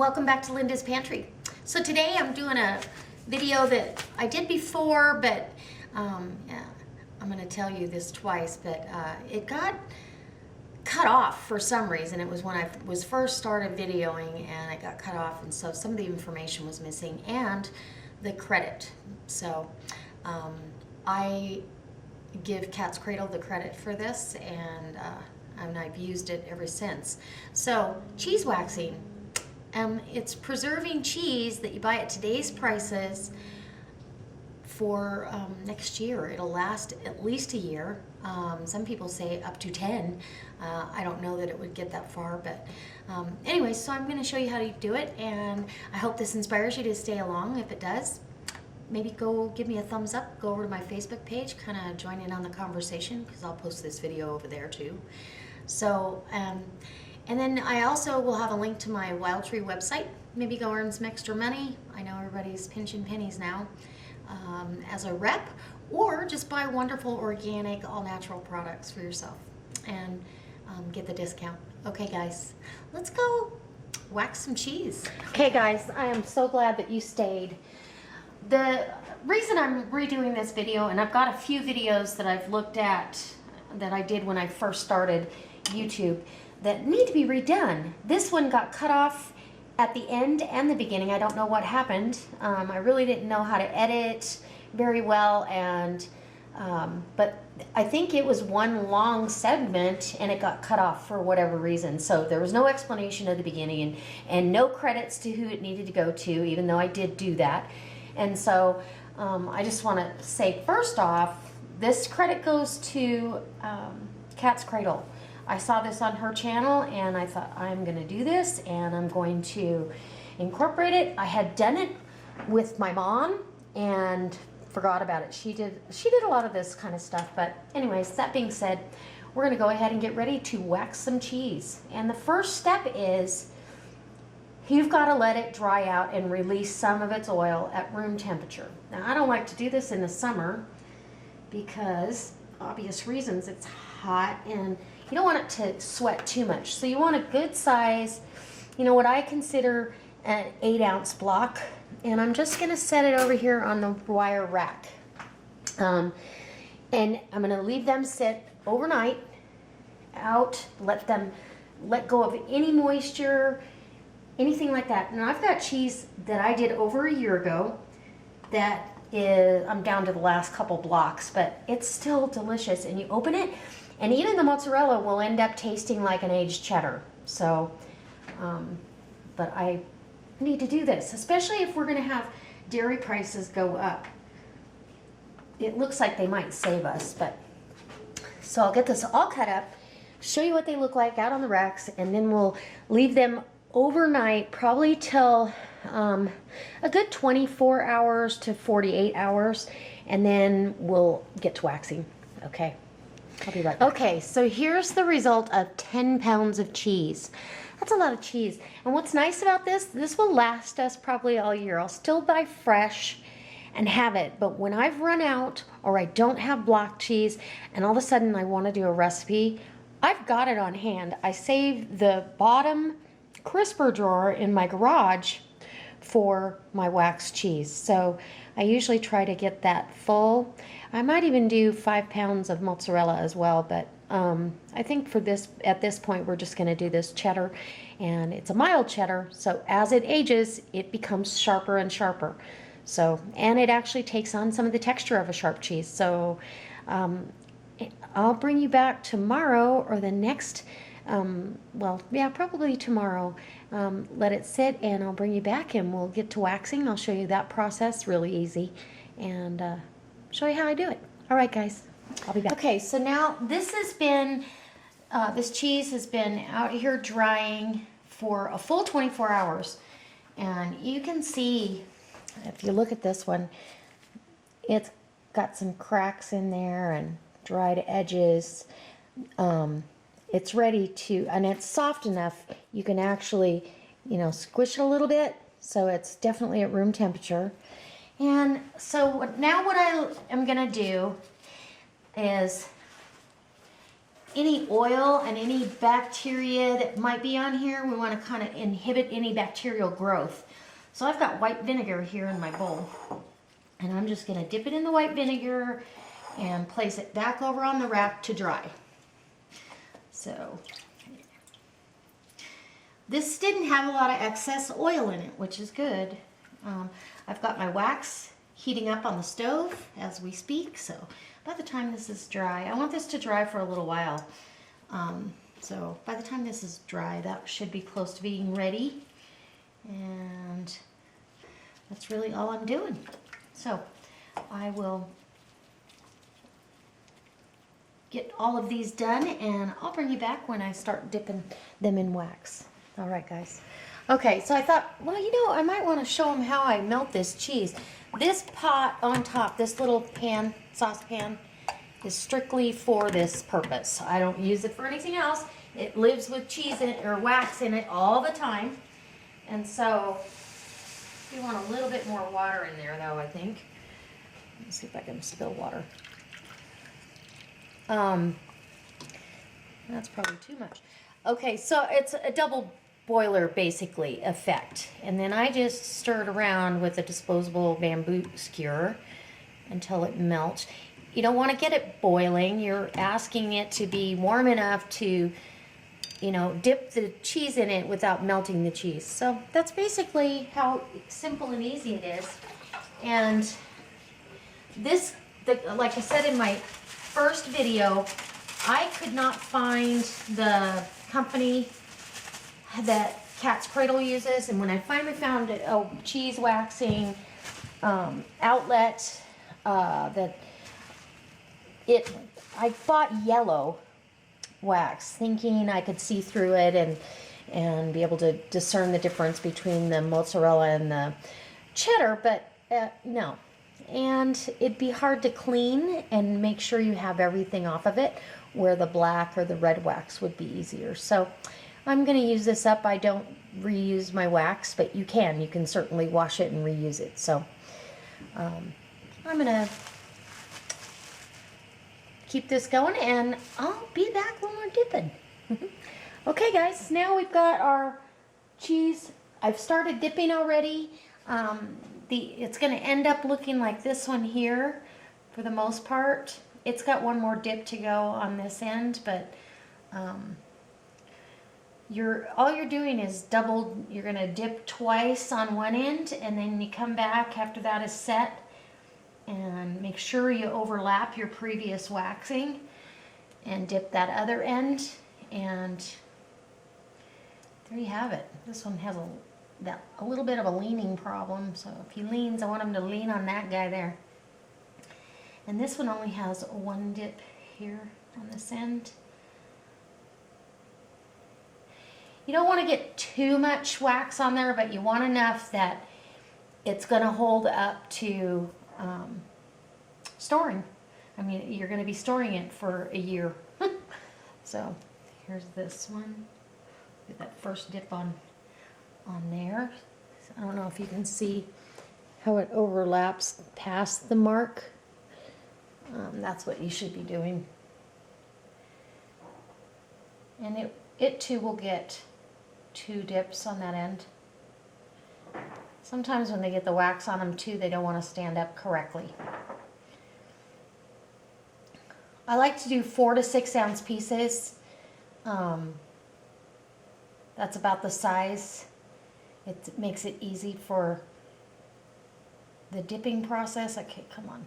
welcome back to Linda's Pantry. So today I'm doing a video that I did before, but yeah, I'm going to tell you this twice, but it got cut off for some reason. It was when I was first started videoing and it got cut off, and so some of the information was missing and the credit. So I give Katzcradul the credit for this, and I've used it ever since. So cheese waxing. It's preserving cheese that you buy at today's prices for next year. It'll last at least a year. Some people say up to 10. I don't know that it would get that far, but anyway, so I'm going to show you how to do it, and I hope this inspires you to stay along. If it does, maybe go give me a thumbs up, go over to my Facebook page, kind of join in on the conversation, because I'll post this video over there too. So, and then I also will have a link to my Wild Tree website. Maybe go earn some extra money. I know everybody's pinching pennies now as a rep, or just buy wonderful, organic, all-natural products for yourself and get the discount. Okay, guys, let's go wax some cheese. Okay, guys, I am so glad that you stayed. The reason I'm redoing this video, and I've got a few videos that I've looked at that I did when I first started YouTube that need to be redone. This one got cut off at the end and the beginning. I don't know what happened. I really didn't know how to edit very well, and but I think it was one long segment and it got cut off for whatever reason. So there was no explanation at the beginning, and no credits to who it needed to go to, even though I did do that. And so I just want to say, first off, this credit goes to Katzcradul. I saw this on her channel and I thought, I'm going to do this and I'm going to incorporate it. I had done it with my mom and forgot about it. She did a lot of this kind of stuff. But anyways, that being said, we're going to go ahead and get ready to wax some cheese. And the first step is you've got to let it dry out and release some of its oil at room temperature. Now, I don't like to do this in the summer because obvious reasons. It's hot and you don't want it to sweat too much. So you want a good size, you know, what I consider an 8-ounce block. And I'm just going to set it over here on the wire rack. And I'm going to leave them sit overnight out, let them let go of any moisture, anything like that. Now I've got cheese that I did over a year ago that is, I'm down to the last couple blocks, but it's still delicious. And you open it, and even the mozzarella will end up tasting like an aged cheddar. So, but I need to do this, especially if we're going to have dairy prices go up. It looks like they might save us, but so I'll get this all cut up, show you what they look like out on the racks, and then we'll leave them overnight, probably till a good 24 hours to 48 hours, and then we'll get to waxing. Okay, I'll be right back. Okay, so here's the result of 10 pounds of cheese. That's a lot of cheese. And what's nice about this will last us probably all year. I'll still buy fresh and have it, but when I've run out or I don't have block cheese and all of a sudden I want to do a recipe, I've got it on hand. I saved the bottom crisper drawer in my garage for my waxed cheese. So I usually try to get that full. I might even do 5 pounds of mozzarella as well, but I think for this, at this point, we're just going to do this cheddar, and it's a mild cheddar, so as it ages, it becomes sharper and sharper. So, and it actually takes on some of the texture of a sharp cheese. So I'll bring you back tomorrow or the next, well, yeah, probably tomorrow. Let it sit and I'll bring you back and we'll get to waxing. I'll show you that process, really easy, and show you how I do it. All right, guys, I'll be back. Okay, so now this has been, this cheese has been out here drying for a full 24 hours. And you can see, if you look at this one, it's got some cracks in there and dried edges. It's ready to, and it's soft enough you can actually, you know, squish it a little bit, so it's definitely at room temperature. And so now what I am going to do is any oil and any bacteria that might be on here, we want to kind of inhibit any bacterial growth. So I've got white vinegar here in my bowl, and I'm just going to dip it in the white vinegar and place it back over on the rack to dry. So this didn't have a lot of excess oil in it, which is good. I've got my wax heating up on the stove as we speak, so by the time this is dry, I want this to dry for a little while. So by the time this is dry, that should be close to being ready. And that's really all I'm doing. So I will get all of these done, and I'll bring you back when I start dipping them in wax. All right, guys. Okay, so I thought, well, you know, I might want to show them how I melt this cheese. This pot on top, this little pan, saucepan, is strictly for this purpose. I don't use it for anything else. It lives with cheese in it, or wax in it, all the time. And so you want a little bit more water in there, though, I think. Let's see if I can spill water. That's probably too much. Okay, so it's a double boiler, basically, effect. And then I just stir it around with a disposable bamboo skewer until it melts. You don't want to get it boiling. You're asking it to be warm enough to, you know, dip the cheese in it without melting the cheese. So that's basically how simple and easy it is. And this, like I said in my first video, I could not find the company that Katzcradul uses, and when I finally found a cheese waxing outlet I bought yellow wax, thinking I could see through it and be able to discern the difference between the mozzarella and the cheddar, but no. And it'd be hard to clean and make sure you have everything off of it, where the black or the red wax would be easier. So I'm going to use this up. I don't reuse my wax, but you can certainly wash it and reuse it. So I'm going to keep this going, and I'll be back when we're dipping. Okay, guys, now we've got our cheese. I've started dipping already. It's going to end up looking like this one here for the most part. It's got one more dip to go on this end, but all you're doing is you're going to dip twice on one end, and then you come back after that is set and make sure you overlap your previous waxing and dip that other end, and there you have it. This one has a little bit of a leaning problem, so if he leans, I want him to lean on that guy there. And this one only has one dip here on this end. You don't want to get too much wax on there, but you want enough that it's going to hold up to storing. I mean, you're going to be storing it for a year. So here's this one. Get that first dip on there. So I don't know if you can see how it overlaps past the mark. That's what you should be doing. And it too will get 2 dips on that end. Sometimes when they get the wax on them too, they don't want to stand up correctly. I like to do 4 to 6 ounce pieces. That's about the size. It makes it easy for the dipping process. Okay, come on.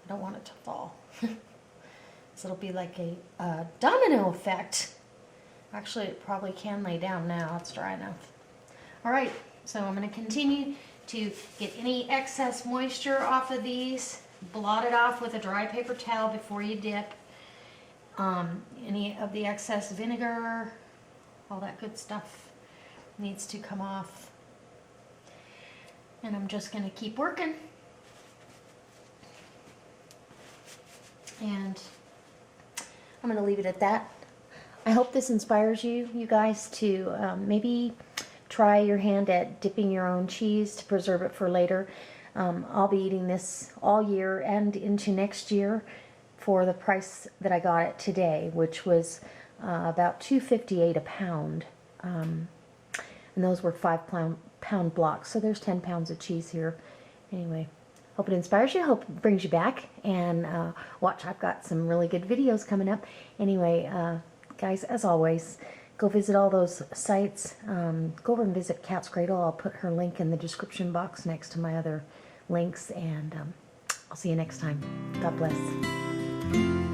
I don't want it to fall. So it'll be like a domino effect. Actually, it probably can lay down now. It's dry enough. All right, so I'm going to continue to get any excess moisture off of these. Blot it off with a dry paper towel before you dip. Any of the excess vinegar, all that good stuff needs to come off. And I'm just going to keep working. And I'm going to leave it at that. I hope this inspires you guys to maybe try your hand at dipping your own cheese to preserve it for later. I'll be eating this all year and into next year for the price that I got it today, which was about $2.58 a pound. And those were 5-pound blocks, so there's 10 pounds of cheese here. Anyway, hope it inspires you, hope it brings you back, and watch, I've got some really good videos coming up. Anyway, guys, as always, go visit all those sites. Go over and visit Katzcradul. I'll put her link in the description box next to my other links, and I'll see you next time. God bless.